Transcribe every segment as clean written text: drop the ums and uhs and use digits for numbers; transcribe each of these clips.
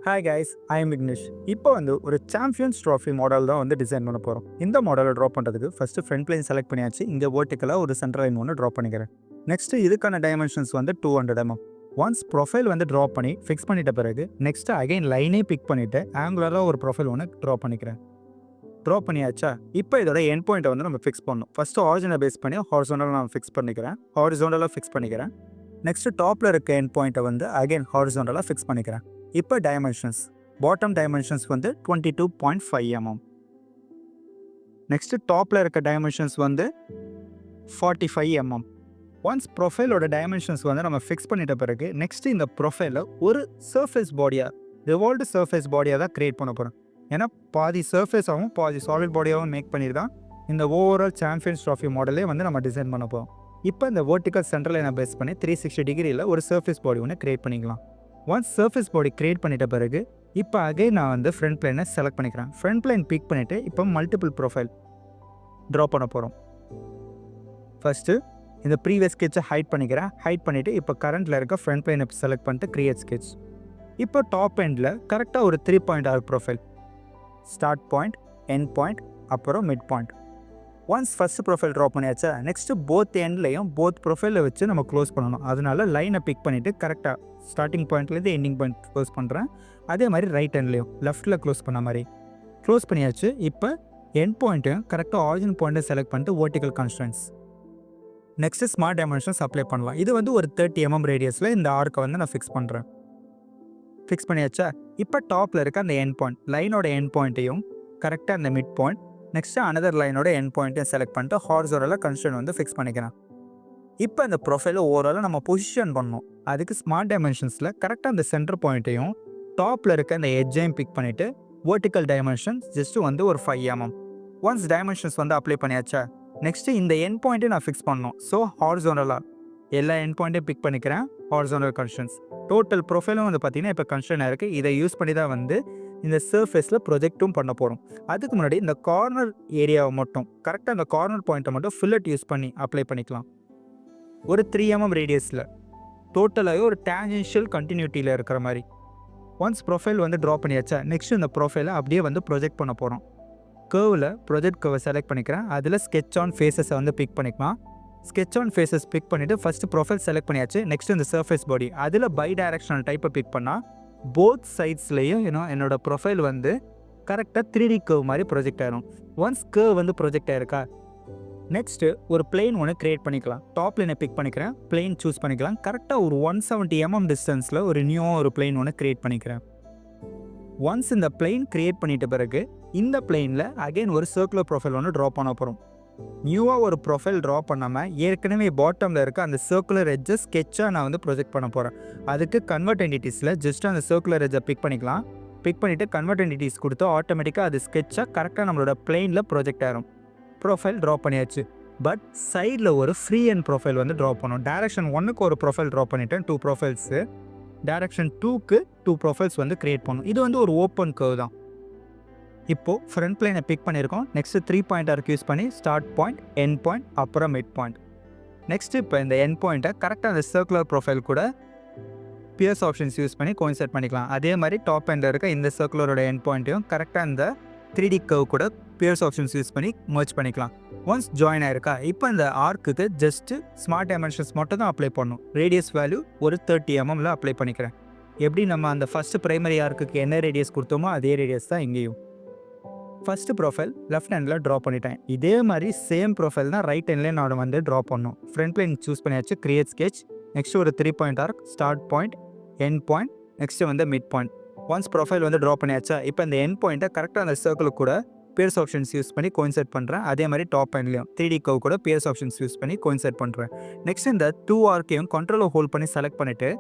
Hi guys, I am Vignesh. இப்போ ஒரு champions trophy model தான் டிசைன் பண்ண போகிறோம். இந்த மாடலை ட்ரா பண்ணுறதுக்கு ஃபஸ்ட்டு ஃப்ரண்ட் பிளேன் செலக்ட் பண்ணியாச்சு. இங்கே வேர்ட்டிக்கலாக ஒரு சென்டர் லைன் ட்ரா பண்ணிக்கிறேன். நெக்ஸ்ட் இதுக்கான dimensions 200 mm. Once profile draw பண்ணி ஃபிக்ஸ் பண்ணிட்ட பிறகு நெக்ஸ்ட் அகைன் லைனே பிக் பண்ணிவிட்டு ஆங்குலராக ஒரு ப்ரொஃபைல் ட்ரா பண்ணிக்கிறேன். ட்ரா பண்ணியாச்சா? இப்போ இதோட என் பாயிண்ட்டை நம்ம ஃபிக்ஸ் பண்ணணும். ஃபஸ்ட்டு ஆரிஜினை பேஸ் பண்ணி ஹாரிசாண்டலாக நான் ஃபிக்ஸ் பண்ணிக்கிறேன். ஹாரிசாண்டலாக ஃபிக்ஸ் பண்ணிக்கிறேன். நெக்ஸ்ட் டாப்பில் இருக்க என் பாயிண்ட்டை அகைன் ஹாரிசாண்டலாக ஃபிக்ஸ் பண்ணிக்கிறேன். இப்போ dimensions bottom dimensions 22.5 mm. Next டாப்பில் இருக்க டைமென்ஷன்ஸ் 45 mm. ஒன்ஸ் ப்ரொஃபைலோட டைமென்ஷன்ஸ் நம்ம ஃபிக்ஸ் பண்ணிட்ட பிறகு நெக்ஸ்ட் இந்த ப்ரொஃபைலில் ஒரு சர்ஃபேஸ் பாடியாக ரிவால்வ்டு சர்ஃபேஸ் பாடியாக தான் க்ரியேட் பண்ண போகிறோம். ஏன்னா பாதி சர்ஃபேஸாகவும் பாதி சாலிட் பாடியாகவும் மேக் பண்ணி தான் இந்த ஓவரால் சாம்பியன்ஸ் ட்ராஃபி மாடலே நம்ம டிசைன் பண்ண போகிறோம். இப்போ இந்த வெர்டிக்கல் சென்டர் லைனை பேஸ் பண்ணி 360 டிகிரியில் ஒரு சர்ஃபேஸ் பாடி க்ரியேட் பண்ணிக்கலாம். ஒன்ஸ் சர்ஃபேஸ் பாடி க்ரியேட் பண்ணிட்ட பிறகு இப்போ அகைன் நான் ஃப்ரண்ட் பிளேனை செலக்ட் பண்ணிக்கிறேன். ஃப்ரண்ட் பிளேன் பிக் பண்ணிவிட்டு இப்போ மல்டிபிள் ப்ரொஃபைல் ட்ரா பண்ண போகிறோம். ஃபஸ்ட்டு இந்த ப்ரீவியஸ் ஸ்கெட்சை ஹைட் பண்ணிக்கிறேன். ஹைட் பண்ணிவிட்டு இப்போ கரண்ட்டில் இருக்க ஃப்ரண்ட் பிளேனை செலக்ட் பண்ணிட்டு கிரியேட் ஸ்கெட்ச். இப்போ டாப் எண்டில் கரெக்டாக ஒரு 3 point arc profile, start point, end point, அப்புறம் mid point. Once first profile draw பண்ணியாச்சா நெக்ஸ்ட்டு போத் எண்ட்லையும் போத் ப்ரொஃபைலில் வச்சு நம்ம க்ளோஸ் பண்ணணும். அதனால லைனை பிக் பண்ணிவிட்டு கரெக்டாக ஸ்டார்டிங் பாயிண்ட்லேருந்து எண்டிங் பாயிண்ட் க்ளோஸ் பண்ணுறேன். அதே மாதிரி ரைட் ஹேண்ட்லேயும் லெஃப்ட்டில் க்ளோஸ் பண்ண மாதிரி க்ளோஸ் பண்ணியாச்சு. இப்போ எண்ட் பாயிண்ட்டையும் கரெக்டாக ஆரிஜின் பாயிண்ட்டை செலக்ட் பண்ணிட்டு vertical constants. Next smart dimensions apply பண்ணலாம். இது ஒரு 30 mm ரேடியஸில் இந்த ஆர்க்கை நான் ஃபிக்ஸ் பண்ணுறேன். ஃபிக்ஸ் பண்ணியாச்சா? இப்போ டாப்பில் இருக்க அந்த எண்ட் பாயிண்ட் லைனோட எண்ட் பாயிண்ட்டையும் கரெக்டாக அந்த மிட் பாயிண்ட் நெக்ஸ்ட்டு அனதர் லைனோட எண்ட் பாயிண்ட்டையும் செலக்ட் பண்ணிட்டு ஹாரிசாண்டலாக கன்ஸ்ட்ரெயின்ட் ஃபிக்ஸ் பண்ணிக்கிறேன். இப்போ அந்த ப்ரொஃபைலை ஓவராலாக நம்ம பொசிஷன் பண்ணணும். அதுக்கு ஸ்மார்ட் டைமென்ஷன்ஸில் கரெக்டாக அந்த சென்டர் பாயிண்ட்டையும் டாப்பில் இருக்க அந்த எட்ஜையும் பிக் பண்ணிவிட்டு வெர்டிக்கல் டைமென்ஷன்ஸ் ஜஸ்ட்டு ஒரு 5 mm. ஒன்ஸ் டைமென்ஷன்ஸ் அப்ளை பண்ணியாச்சா நெக்ஸ்ட்டு இந்த எண்ட் பாயிண்ட்டையும் நான் ஃபிக்ஸ் பண்ணணும். ஸோ ஹாரிசாண்டலாக எல்லா எண்ட் பாயிண்ட்டையும் பிக் பண்ணிக்கிறேன். ஹாரிசாண்டல் கன்ஸ்ட்ரெயின்ஸ் டோட்டல் ப்ரொஃபைலும் பார்த்தீங்கன்னா இப்போ கன்ஸ்ட்ரெயின்ட் இருக்குது. இதை யூஸ் பண்ணி தான் இந்த சர்ஃபேஸில் ப்ரொஜெக்ட்டும் பண்ண போகிறோம். அதுக்கு முன்னாடி இந்த கார்னர் ஏரியாவை மட்டும் கரெக்டாக அந்த கார்னர் பாயிண்ட்டை மட்டும் ஃபில்லட் யூஸ் பண்ணி அப்ளை பண்ணிக்கலாம். ஒரு 3 mm ரேடியஸில் டோட்டலாகவே ஒரு டேஞ்சென்ஷியல் கண்டினியூட்டியில் இருக்கிற மாதிரி. ஒன்ஸ் ப்ரொஃபைல் ட்ரா பண்ணியாச்சா நெக்ஸ்ட் இந்த ப்ரொஃபைலை அப்படியே ப்ரொஜெக்ட் பண்ண போகிறோம். கர்வில் ப்ரொஜெக்ட் கர்வை செலக்ட் பண்ணிக்கிறேன். அதில் ஸ்கெட்ச் ஆன் ஃபேஸஸை பிக் பண்ணிக்கலாம். ஸ்கெட்ச் ஆன் ஃபேஸஸ் பிக் பண்ணிவிட்டு ஃபஸ்ட்டு ப்ரொஃபைல் செலக்ட் பண்ணியாச்சு. நெக்ஸ்ட் இந்த சர்ஃபேஸ் பாடி அதில் பை டைரக்ஷனல் டைப்பை பிக் பண்ணால் போத் சைட்ஸ்லேயும் என்னோட ப்ரொஃபைல் கரெக்டாக 3D கர்வ் மாதிரி ப்ரொஜெக்ட் ஆகிடும். ஒன்ஸ் கர்வ் ப்ரொஜெக்ட் ஆகிருக்கா நெக்ஸ்ட்டு ஒரு பிளேன் க்ரியேட் பண்ணிக்கலாம். டாப் லைனை பிக் பண்ணிக்கிறேன். பிளேன் சூஸ் பண்ணிக்கலாம். கரெக்டாக ஒரு 170 mm டிஸ்டன்ஸில் ஒரு நியூவாக ஒரு பிளேன் க்ரியேட் பண்ணிக்கிறேன். ஒன்ஸ் இந்த பிளேன் க்ரியேட் பண்ணிட்ட பிறகு இந்த பிளேனில் அகைன் ஒரு சர்க்குலர் ப்ரொஃபைல் ட்ரா பண்ண போகிறோம். நியூவாக ஒரு ப்ரொஃபைல் ட்ரா பண்ணாமல் ஏற்கனவே பாட்டமில் இருக்க அந்த சர்க்குலர் எட்ஜை ஸ்கெட்சாக நான் ப்ரொஜெக்ட் பண்ண போகிறேன். அதுக்கு கன்வெர்ட் என்டிட்டிஸில் ஜஸ்ட் அந்த சர்க்குலர் எட்ஜை பிக் பண்ணிக்கலாம். பிக் பண்ணிவிட்டு கன்வெர்ட் என்டிட்டிஸ் கொடுத்து ஆட்டோமேட்டிக்காக அது ஸ்கெட்சாக கரெக்டாக நம்மளோட பிளேனில் ப்ரொஜெக்ட் ஆகிடும். ப்ரொஃபைல் ட்ரா பண்ணியாச்சு. பட் சைடில் ஒரு ஃப்ரீ அண்ட் ப்ரொஃபைல் ட்ரா பண்ணணும். டைரக்ஷன் 1க்கு ஒரு ப்ரொஃபைல் ட்ரா பண்ணிவிட்டேன். 2 ப்ரொஃபைல்ஸு. டைரக்ஷன் 2க்கு 2 ப்ரொஃபைல்ஸ் க்ரியேட் பண்ணணும். இது ஒரு ஓப்பன் கர்வ் தான். இப்போது ஃப்ரண்ட் பிளேனை பிக் பண்ணியிருக்கோம். நெக்ஸ்ட்டு 3 பாயிண்ட் ஆர்க் யூஸ் பண்ணி ஸ்டார்ட் பாயிண்ட், எண்ட் பாயிண்ட், அப்புறம் மிட் பாயிண்ட். நெக்ஸ்ட்டு இப்போ இந்த எண்ட் பாயிண்ட்டை கரெக்டாக அந்த சர்க்குலர் ப்ரொஃபைல் கூட பியர்ஸ் ஆப்ஷன்ஸ் யூஸ் பண்ணி கோயின்சைட் பண்ணிக்கலாம். அதே மாதிரி டாப் எண்டில் இருக்க இந்த சர்க்குலரோட எண்ட் பாயிண்ட்டையும் கரெக்டாக இந்த 3D கர்வ் கூட பியர்ஸ் ஆப்ஷன்ஸ் யூஸ் பண்ணி மர்ஜ் பண்ணிக்கலாம். ஒன்ஸ் ஜாயின் ஆயிருக்கா இப்போ இந்த ஆர்க்குக்கு ஜஸ்ட்டு ஸ்மார்ட் டைமென்ஷன்ஸ் மட்டும் தான் அப்ளை பண்ணணும். ரேடியஸ் வேல்யூ ஒரு 30 mm அப்ளை பண்ணிக்கிறேன். எப்படி நம்ம அந்த ஃபஸ்ட்டு ப்ரைமரி ஆர்க்குக்கு என்ன ரேடியஸ் கொடுத்தோமோ அதே ரேடியஸ் தான் இங்கேயும். First profile left handle draw பண்ணிட்டேன். இதே மாதிரி சேம் ப்ரொஃபைல் தான் ரைட் ஹேண்ட்லேயே நான் ட்ரா பண்ணணும். ஃப்ரண்ட் பிளேன் சூஸ் பண்ணியாச்சு. Create sketch. நெக்ஸ்ட் ஒரு 3 point arc, start point, end point, next mid point. Once profile draw பண்ணியாச்சா இப்போ இந்த எண்ட் பாயிண்ட்டை கரெக்டாக அந்த சர்க்கிள் கூட பியர்ஸ் ஆப்ஷன்ஸ் யூஸ் பண்ணி கோயின்சைட் பண்ணுறேன். அதே மாதிரி டாப் ஹேண்ட்லேயும் 3D கர்வ் கூட பியர்ஸ் ஆப்ஷன்ஸ் யூஸ் பண்ணி கோயின்சைட் பண்ணுறேன். நெக்ஸ்ட் இந்த 2 ஆர்க்கையும் கண்ட்ரோலை ஹோல்ட் பண்ணி செலக்ட் பண்ணிவிட்டு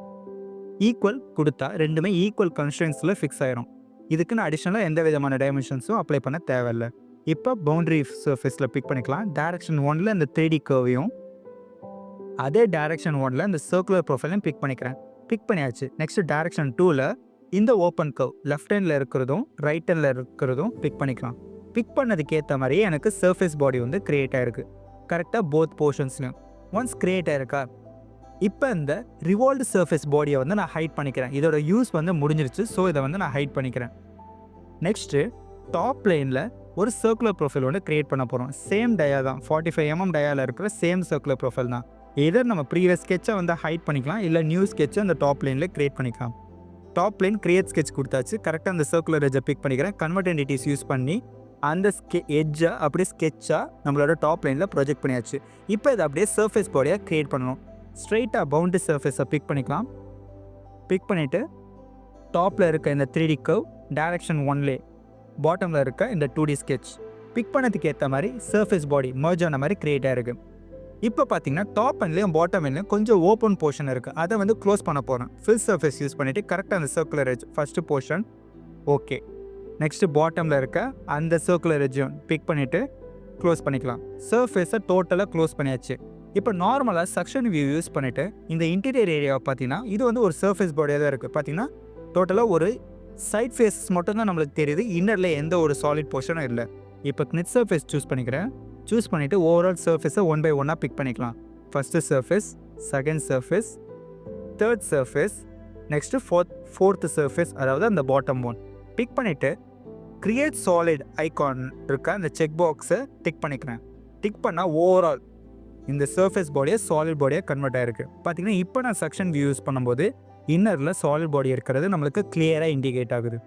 ஈக்குவல் கொடுத்தா ரெண்டுமே ஈக்குவல் கன்ஸ்ட்ரெயின்ஸில் ஃபிக்ஸ் ஆகிடும். இதுக்குன்னு அடிஷ்னலாக எந்த விதமான டைமென்ஷன்ஸும் அப்ளை பண்ண தேவையில்லை. இப்போ பவுண்டரி சர்ஃபேஸில் பிக் பண்ணிக்கலாம். டைரக்ஷன் 1ல் இந்த 3D கர்வையும் அதே டைரக்ஷன் 1ல் இந்த சர்க்குலர் ப்ரொஃபைலையும் பிக் பண்ணிக்கிறேன். பிக் பண்ணியாச்சு. நெக்ஸ்ட் டைரக்ஷன் 2ல் இந்த ஓப்பன் கர்வ் லெஃப்ட் ஹேண்டில் இருக்கிறதும் ரைட் ஹேண்டில் இருக்கிறதும் பிக் பண்ணிக்கலாம். பிக் பண்ணதுக்கு ஏற்ற மாதிரியே எனக்கு சர்ஃபேஸ் பாடி க்ரியேட் ஆகிருக்கு கரெக்டாக போத் போர்ஷன்ஸ்லையும். ஒன்ஸ் க்ரியேட் ஆகிருக்கா இப்போ இந்த ரிவால்வ்டு சர்ஃபேஸ் பாடியை வந்து நான் ஹைட் பண்ணிக்கிறேன். இதோட யூஸ் வந்து முடிஞ்சிருச்சு. ஸோ இதை வந்து நான் ஹைட் பண்ணிக்கிறேன். நெக்ஸ்ட்டு டாப் பிளேனில் ஒரு சர்க்குலர் ப்ரொஃபைல் ஒன்று க்ரியேட் பண்ண போகிறோம். சேம் டயா தான், 45mm டயாவில் இருக்கிற சேம் சர்க்குலர் ப்ரொஃபைல் தான். எதர் நம்ம ப்ரீவியஸ் ஸ்கெட்சை வந்து ஹைட் பண்ணிக்கலாம், இல்லை நியூ ஸ்கெட்சை அந்த டாப் பிளேனில் க்ரியேட் பண்ணிக்கலாம். டாப் பிளேன் க்ரியேட் ஸ்கெட்ச் கொடுத்தாச்சு. கரெக்டாக அந்த சர்க்குலர் எட்ஜை பிக் பண்ணிக்கிறேன். கன்வெர்ட் என்டிட்டிஸ் யூஸ் பண்ணி அந்த எட்ஜை அப்படியே ஸ்கெட்சாக நம்மளோட டாப் லைனில் ப்ரொஜெக்ட் பண்ணியாச்சு. இப்போ இதை அப்படியே சர்ஃபேஸ் பாடியாக க்ரியேட் பண்ணணும். ஸ்ட்ரெயிட்டாக பவுண்டரி சர்ஃபேஸை பிக் பண்ணிக்கலாம். பிக் பண்ணிவிட்டு டாப்பில் இருக்க இந்த 3D கர்வ், டைரக்ஷன் 1லே பாட்டமில் இருக்க இந்த 2D ஸ்கெட்ச் பிக் பண்ணதுக்கு ஏற்ற மாதிரி சர்ஃபேஸ் பாடி மர்ஜ் ஆன மாதிரி க்ரியேட் ஆகிருக்கு. இப்போ பார்த்தீங்கன்னா டாப் எண்ட்லேயும் பாட்டம் எண்ட்லேயும் கொஞ்சம் ஓப்பன் போர்ஷன் இருக்குது. அதை வந்து க்ளோஸ் பண்ண போகிறேன். ஃபில் சர்ஃபேஸ் யூஸ் பண்ணிவிட்டு கரெக்டாக அந்த circular edge first portion okay. Next பாட்டமில் இருக்க அந்த சர்க்குலர் எட்ஜும் பிக் பண்ணிவிட்டு க்ளோஸ் பண்ணிக்கலாம். சர்ஃபேஸை டோட்டலாக க்ளோஸ் பண்ணியாச்சு. இப்போ நார்மலாக சக்ஷன் வியூ யூஸ் பண்ணிவிட்டு இந்த இன்டீரியர் ஏரியாவை பார்த்தீங்கன்னா இது வந்து ஒரு சர்ஃபேஸ் பாடியாக தான் இருக்குது. பார்த்தீங்கன்னா டோட்டலாக ஒரு சைட் ஃபேஸஸ் மட்டும்தான் நம்மளுக்கு தெரியுது. இன்னரில் எந்த ஒரு சாலிட் போர்ஷனும் இல்லை. இப்போ நெட் சர்ஃபேஸ் சூஸ் பண்ணிக்கிறேன். சூஸ் பண்ணிவிட்டு ஓவரால் சர்ஃபேஸை 1 by 1 பிக் பண்ணிக்கலாம். First surface, second surface, third surface, next fourth surface, அதாவது அந்த பாட்டம் ஒன் பிக் பண்ணிவிட்டு க்ரியேட் சாலிட் ஐகான் இருக்க அந்த செக் பாக்ஸை டிக் பண்ணிக்கிறேன். டிக் பண்ணால் ஓவரால் இந்த சர்ஃபேஸ் பாடியை சாலிட் பாடியாக கன்வெர்ட் ஆகிருக்கு. பார்த்தீங்கன்னா இப்போ நான் செக்ஷன் வியூ யூஸ் பண்ணும்போது இன்னரில் சாலிட் பாடி இருக்கிறது நம்மளுக்கு கிளியராக இண்டிகேட் ஆகுது.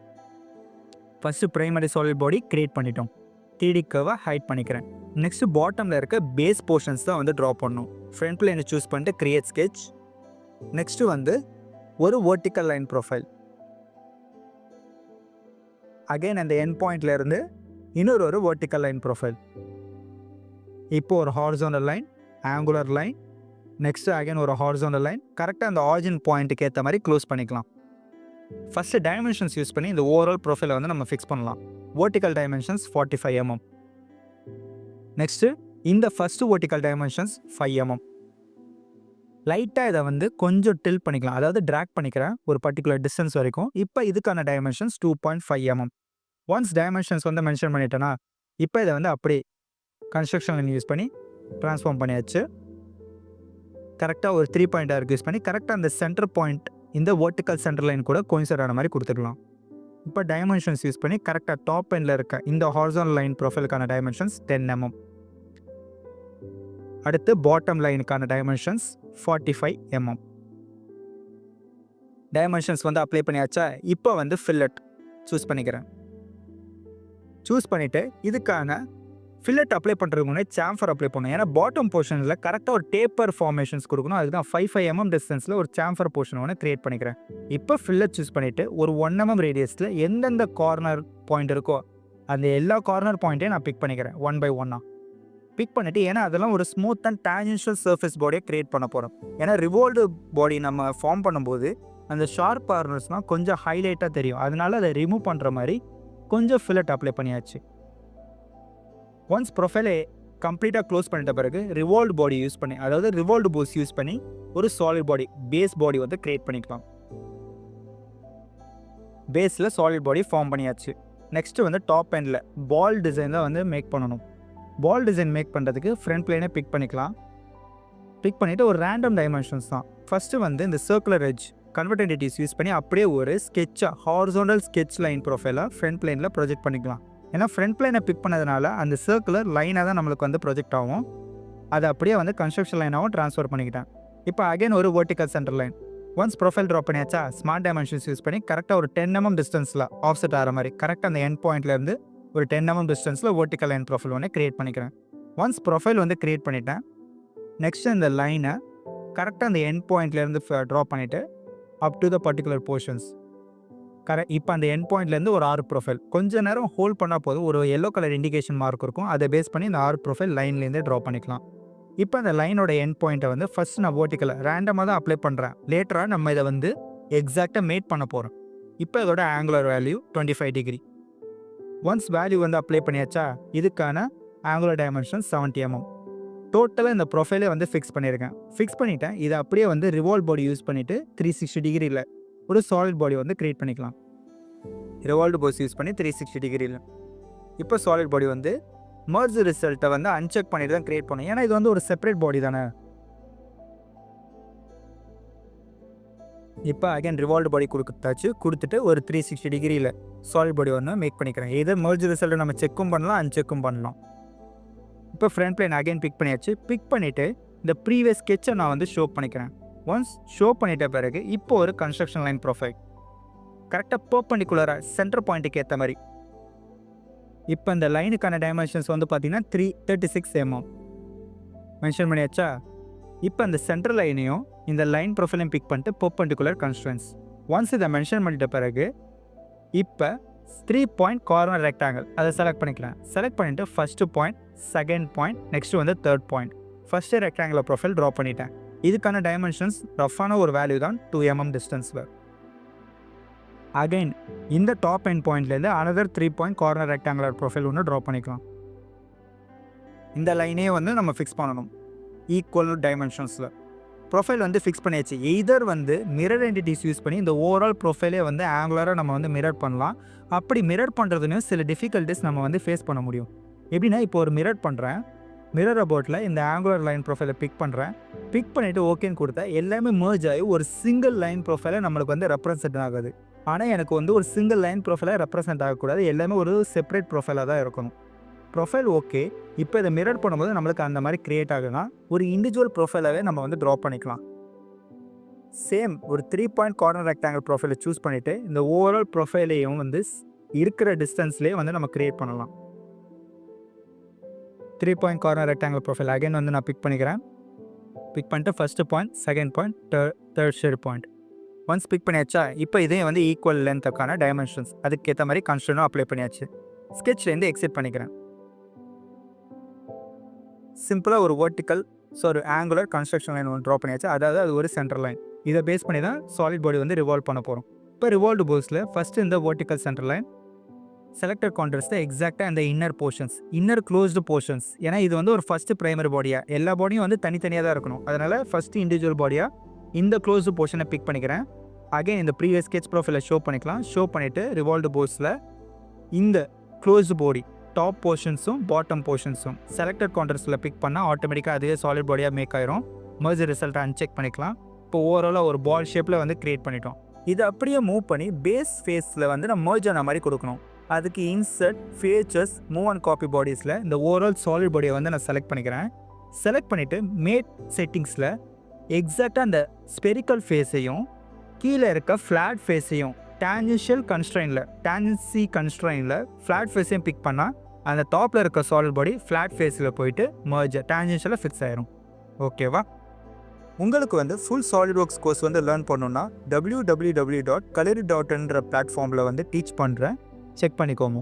ஃபஸ்ட்டு ப்ரைமரி சாலிட் பாடி க்ரியேட் பண்ணிட்டோம். 3D கர்வை ஹைட் பண்ணிக்கிறேன். நெக்ஸ்ட்டு பாட்டமில் இருக்க பேஸ் போர்ஷன்ஸ் தான் வந்து ட்ரா பண்ணணும். ஃப்ரண்ட் பிளேனை சூஸ் பண்ணிட்டு க்ரியேட் ஸ்கெட்ச். நெக்ஸ்ட்டு வந்து ஒரு வெர்டிக்கல் லைன் ப்ரொஃபைல். அகைன் அந்த எண்ட் பாயிண்ட்லேருந்து இன்னொரு வெர்டிக்கல் லைன் ப்ரொஃபைல். இப்போ ஒரு horizontal line, angular line, next again ஒரு ஹாரிசான்டல் லைன். கரெக்டாக அந்த ஆரிஜின் பாயிண்ட்டுக்கு ஏற்ற மாதிரி க்ளோஸ் பண்ணிக்கலாம். ஃபஸ்ட்டு டைமென்ஷன்ஸ் யூஸ் பண்ணி இந்த ஓவரால் ப்ரொஃபைலை வந்து நம்ம ஃபிக்ஸ் பண்ணலாம். Vertical dimensions 45mm. நெக்ஸ்ட்டு இந்த ஃபஸ்ட்டு வெர்டிக்கல் டைமென்ஷன்ஸ் 5mm. லைட்டாக இதை வந்து கொஞ்சம் டில் பண்ணிக்கலாம், அதாவது ட்ராக் பண்ணிக்கிறேன் ஒரு பர்டிகுலர் டிஸ்டன்ஸ் வரைக்கும். இப்போ இதுக்கான டைமென்ஷன்ஸ் 2.5mm. ஒன்ஸ் டைமென்ஷன்ஸ் வந்து மென்ஷன் பண்ணிட்டேன்னா இப்போ இதை வந்து அப்படியே கன்ஸ்ட்ரக்ஷன் லைன் யூஸ் பண்ணி ட்ரான்ஸ்ஃபார்ம் பண்ணியாச்சு. கரெக்டாக ஒரு 3 பாயிண்ட் ஆர்க் யூஸ் பண்ணி கரெக்டாக அந்த சென்டர் பாயிண்ட் இந்த வெர்டிக்கல் சென்டர் லைன் கூட கோயின்சைட் ஆன மாதிரி கொடுத்துக்கலாம். இப்போ டைமென்ஷன்ஸ் யூஸ் பண்ணி கரெக்டாக டாப் எண்டில் இருக்க இந்த ஹாரிசான்டல் லைன் ப்ரொஃபைலுக்கான டைமென்ஷன்ஸ் 10mm. அடுத்து பாட்டம் லைனுக்கான டைமென்ஷன்ஸ் 45mm. டைமென்ஷன்ஸ் வந்து அப்ளை பண்ணியாச்சா. இப்போ வந்து ஃபில்லட் சூஸ் பண்ணிக்கிறேன். சூஸ் பண்ணிவிட்டு இதுக்கான ஃபில்லட் அப்ளை பண்ணுறதுக்கு முன்னாடி சாம்ஃபர் அப்ளை பண்ணணும். ஏன்னா பாட்டம் போர்ஷனில் கரெக்டாக ஒரு டேப்பர் ஃபார்மேஷன்ஸ் கொடுக்கணும். அதுதான் 5mm டிஸ்டன்ஸில் ஒரு சாம்ஃபர் போர்ஷன் ஒன்று க்ரியேட் பண்ணிக்கிறேன். இப்போ ஃபில்லட் சூஸ் பண்ணிவிட்டு ஒரு 1mm ரேடியஸில் எந்தெந்த கார்னர் பாயிண்ட் இருக்கோ அந்த எல்லா கார்னர் பாயிண்ட்டையும் நான் பிக் பண்ணிக்கிறேன் 1 by 1. பிக் பண்ணிவிட்டு ஏன்னா அதெல்லாம் ஒரு ஸ்மூத் அண்ட் டேஞ்சென்ஷியல் சர்ஃபேஸ் பாடியை க்ரியேட் பண்ண போகிறோம். ஏன்னா ரிவால்வ்டு பாடி நம்ம ஃபார்ம் பண்ணும்போது அந்த ஷார்ப் கார்னர்ஸ்லாம் கொஞ்சம் ஹைலைட்டாக தெரியும். அதனால அதை ரிமூவ் பண்ணுற மாதிரி கொஞ்சம் ஃபில்லட் அப்ளை பண்ணியாச்சு. ஒன்ஸ் ப்ரொஃபைலை கம்ப்ளீட்டாக க்ளோஸ் பண்ணிட்ட பிறகு ரிவால்வ்டு பாடி யூஸ் பண்ணி, அதாவது ரிவால்வ்டு போஸ் யூஸ் பண்ணி ஒரு சாலிட் பாடி பேஸ் பாடி வந்து க்ரியேட் பண்ணிக்கலாம். பேஸில் சாலிட் பாடி ஃபார்ம் பண்ணியாச்சு. நெக்ஸ்ட்டு வந்து டாப் எண்டில் பால் டிசைன் தான் வந்து மேக் பண்ணணும். பால் டிசைன் மேக் பண்ணுறதுக்கு ஃப்ரண்ட் பிளேனை பிக் பண்ணிக்கலாம். பிக் பண்ணிவிட்டு ஒரு ரேண்டம் டைமென்ஷன்ஸ் தான். ஃபஸ்ட்டு வந்து இந்த circular edge convert entities use பண்ணி அப்படியே ஒரு ஸ்கெட்சாக ஹாரிசான்டல் ஸ்கெட்ச் லைன் ப்ரொஃபைலாக ஃப்ரண்ட் பிளேனில் ப்ரொஜெக்ட் பண்ணிக்கலாம். ஏன்னா ஃப்ரண்ட் பிளேனை பிக் பண்ணதுனால அந்த சர்க்குலர் லைனாக தான் நம்மளுக்கு வந்து ப்ரொஜெக்ட் ஆகும். அதை அப்படியே வந்து கன்ஸ்ட்ரக்ஷன் லைனாகவும் ட்ரான்ஸ்ஃபர் பண்ணிக்கிட்டேன். இப்போ அகைன் ஒரு vertical centre line. Once profile drop பண்ணியாச்சா ஸ்மார்ட் டைமென்ஷன்ஸ் யூஸ் பண்ணி கரெக்டாக ஒரு 10mm டிஸ்டன்ஸில் ஆஃப்செட் ஆகிற மாதிரி கரெக்டாக அந்த எண்ட் பாயிண்ட்லேருந்து ஒரு 10mm டிஸ்டன்ஸில் வெர்டிக்கல் லைன் ப்ரொஃபைல் ஒன்று க்ரியேட் பண்ணிக்கிறேன். ஒன்ஸ் ப்ரொஃபைல் வந்து க்ரியேட் பண்ணிட்டேன். நெக்ஸ்ட் இந்த லைனை கரெக்டாக அந்த எண்ட் பாயிண்ட்லேருந்து ட்ராப் பண்ணிவிட்டு up to the particular portions இப்போ அந்த எண்ட் பாயிண்ட்லேருந்து ஒரு ஆர்க் ப்ரொஃபைல் கொஞ்சம் நேரம் ஹோல்ட் பண்ணால் போதும். ஒரு எல்லோ கலர் இண்டிகேஷன் மார்க் இருக்கும். அதை பேஸ் பண்ணி இந்த ஆர்க் ப்ரொஃபைல் லைன்லேருந்தே ட்ரா பண்ணிக்கலாம். இப்போ அந்த லைனோட எண்ட் பாயிண்ட்டை வந்து ஃபஸ்ட் நான் வெர்டிக்கலை ரேண்டமாக தான் அப்ளை பண்ணுறேன். லேட்டராக நம்ம இதை வந்து எக்ஸாக்டாக மேட் பண்ண போகிறோம். இப்போ இதோட angular value 25 degree. Once value வந்து அப்ளை பண்ணியாச்சா இதுக்கான ஆங்குலர் டைமென்ஷன் 70mm. டோட்டலாக இந்த ப்ரொஃபைலே வந்து ஃபிக்ஸ் பண்ணியிருக்கேன். ஃபிக்ஸ் பண்ணிவிட்டேன். இதை அப்படியே வந்து ரிவால்வ் பாடி யூஸ் பண்ணிவிட்டு 360 டிகிரியில் ஒரு சாலிட் பாடி வந்து க்ரியேட் பண்ணிக்கலாம். ரிவால்வ்டு போஸ் யூஸ் பண்ணி 360 டிகிரியில் இப்போ சாலிட் பாடி வந்து மர்ஜ் ரிசல்ட்டை வந்து அன்செக் பண்ணிட்டு தான் க்ரியேட் பண்ணணும். ஏன்னா இது வந்து ஒரு செப்பரேட் பாடி தானே. இப்போ அகைன் ரிவால்வ் பாடி கொடுத்துட்டு ஒரு 360 டிகிரியில் சாலிட் பாடி ஒன்று மேக் பண்ணிக்கிறேன். இதை மர்ஜ் ரிசல்ட்டை நம்ம செக்கும் பண்ணலாம், அன்செக்கும் பண்ணலாம். இப்போ ஃப்ரண்ட் பிளேன் அகைன் பிக் பண்ணியாச்சு. பிக் பண்ணிவிட்டு இந்த ப்ரீவியஸ் ஸ்கெட்சை நான் வந்து ஷோ பண்ணிக்கிறேன். ஒன்ஸ் ஷோ பண்ணிட்ட பிறகு இப்போ ஒரு கன்ஸ்ட்ரக்ஷன் லைன் ப்ரொஃபைல் கரெக்டாக பெர்பெண்டிகுலராக சென்டர் பாயிண்ட்டுக்கு ஏற்ற மாதிரி. இப்போ இந்த லைனுக்கான டைமென்ஷன்ஸ் வந்து பார்த்தீங்கன்னா 336 mm மென்ஷன் பண்ணியாச்சா. இப்போ அந்த சென்டர் லைனையும் இந்த லைன் ப்ரொஃபைலையும் பிக் பண்ணிட்டு பெர்பெண்டிகுலர் கன்ஸ்ட்ரன்ஸ் ஒன்ஸ் இதை மென்ஷன் பண்ணிட்ட பிறகு இப்போ 3 பாயிண்ட் கார்னர் ரெக்டாங்கிள் அதை செலக்ட் பண்ணிக்கலாம். செலக்ட் பண்ணிவிட்டு first point, second point, next வந்து third point. First rectangular profile draw பண்ணிட்டேன். இதுக்கான டைமென்ஷன்ஸ் ரஃபான ஒரு வேல்யூ தான் 2 mm டிஸ்டன்ஸில். அகைன் இந்த டாப் எண்ட் பாயிண்ட்லேருந்து another 3 point corner rectangular profile ஒன்று ட்ரா பண்ணிக்கலாம். இந்த லைனே வந்து நம்ம ஃபிக்ஸ் பண்ணணும் ஈக்குவல் டைமென்ஷன்ஸில். ப்ரொஃபைல் வந்து ஃபிக்ஸ் பண்ணியாச்சு. எய்தர் வந்து மிரர் என்டிட்டிஸ் யூஸ் பண்ணி இந்த ஓவரால் ப்ரொஃபைலே வந்து ஆங்குலராக நம்ம வந்து மிரர் பண்ணலாம். அப்படி மிரர் பண்ணுறதுன்னு சில டிஃபிகல்ட்டிஸ் நம்ம வந்து ஃபேஸ் பண்ண முடியும். எப்படின்னா இப்போ ஒரு மிரர் பண்ணுறேன், மிரர் அபவுட்டில் இந்த ஆங்குலர் லைன் ப்ரொஃபைலை பிக் பண்ணுறேன். பிக் பண்ணிவிட்டு ஓகேன்னு கொடுத்தா எல்லாமே மர்ஜ் ஆகி ஒரு சிங்கிள் லைன் ப்ரொஃபைலை நம்மளுக்கு வந்து ரெப்ரசென்ட் ஆகுது. ஆனால் எனக்கு வந்து ஒரு சிங்கிள் லைன் ப்ரொஃபைலாக ரெப்ரசென்ட் ஆகக்கூடாது, எல்லாமே ஒரு செப்பரேட் ப்ரொஃபைலாக தான் இருக்கணும். Profile okay. இப்போ இதை மிரர் பண்ணும்போது நம்மளுக்கு அந்த மாதிரி க்ரியேட் ஆகுதுன்னா ஒரு இண்டிவிஜுவல் ப்ரொஃபைலாகவே நம்ம வந்து ட்ரா பண்ணிக்கலாம். சேம் ஒரு 3 பாயிண்ட் கார்னர் ரெக்டாங்கிள் ப்ரொஃபைலை சூஸ் பண்ணிவிட்டு இந்த ஓவரால் ப்ரொஃபைலையும் வந்து இருக்கிற டிஸ்டன்ஸ்லேயே வந்து நம்ம க்ரியேட் பண்ணலாம். 3 point corner rectangle profile again வந்து நான் பிக் பண்ணிக்கிறேன். பிக் பண்ணிட்டு first point, second point, third ஷேட் பாயிண்ட் ஒன்ஸ் பிக் பண்ணியாச்சா. இப்போ இதையும் வந்து ஈக்குவல் லென்த்துக்கான டைமென்ஷன்ஸ் அதுக்கேற்ற மாதிரி கன்ஸ்ட்ரக்ஷனும் அப்ளை பண்ணியாச்சு. ஸ்கெட்ச்லேருந்து எக்ஸிட் பண்ணிக்கிறேன். சிம்பிளாக ஒரு வெர்டிக்கல் ஒரு ஆங்குலர் கன்ஸ்ட்ரக்ஷன் லைன் ஒன்று ட்ரா பண்ணியாச்சு. அதாவது அது ஒரு சென்டர் லைன். இதை பேஸ் பண்ணி தான் சாலிட் பாடி வந்து ரிவால்வ் பண்ண போகிறோம். இப்போ ரிவால்வ்டு போர்ஸில் ஃபஸ்ட்டு இந்த vertical centre line selected contrast தான் எக்ஸாக்டாக இந்த inner portions, inner closed portions. ஏன்னா இது வந்து ஒரு ஃபஸ்ட்டு ப்ரைமரி பாடியாக எல்லா பாடியும் வந்து தனித்தனியாக தான் இருக்கணும். அதனால் ஃபஸ்ட்டு இண்டிவிஜுவல் பாடியாக இந்த க்ளோஸ்டு போர்ஷனை பிக் பண்ணிக்கிறேன். அகைன் இந்த ப்ரீவியஸ் ஸ்கெட்ச் ப்ரொஃபைலை ஷோ பண்ணிக்கலாம். ஷோ பண்ணிவிட்டு ரிவால்வ்டு போர்ஸில் இந்த க்ளோஸ்டு பாடி டாப் போர்ஷன்ஸும் பாட்டம் போர்ஷன்ஸும் செலக்டட் கான்ட்ராஸ்ட்டில் பிக் பண்ணால் ஆட்டோமேட்டிக்காக அதுவே சாலிட் பாடியாக மேக் ஆயிரும். மர்ஜ் ரிசல்ட்டை அன்செக் பண்ணிக்கலாம். இப்போ ஓவராலாக ஒரு பால் ஷேப்பில் வந்து க்ரியேட் பண்ணிட்டோம். இதை அப்படியே மூவ் பண்ணி பேஸ் ஃபேஸில் வந்து நம்ம மர்ஜ் ஆன மாதிரி கொடுக்கணும். அதுக்கு insert, features, move and copy பாடிஸில் இந்த ஓவரால் சாலிட் பாடியை வந்து நான் செலக்ட் பண்ணிக்கிறேன். செலக்ட் பண்ணிவிட்டு மேட் செட்டிங்ஸில் எக்ஸாக்டாக அந்த ஸ்பெரிக்கல் ஃபேஸையும் கீழே இருக்க ஃப்ளாட் ஃபேஸையும் டேஞ்சன்ஷியல் டேஞ்சன்சி கன்ஸ்ட்ரைனில் ஃப்ளாட் ஃபேஸையும் பிக் பண்ணால் அந்த டாப்பில் இருக்க சாலிட் பாடி ஃப்ளாட் ஃபேஸில் போயிட்டு மர்ஜ் டேஞ்சன்ஷியலாக ஃபிக்ஸ் ஆயிரும். ஓகேவா? உங்களுக்கு வந்து ஃபுல் சாலிட்வொர்க்ஸ் கோர்ஸ் வந்து லேர்ன் பண்ணணுன்னா www.kaliru.in பிளாட்ஃபார்மில் வந்து டீச் பண்ணுறேன். செக் பண்ணிக்கோங்க.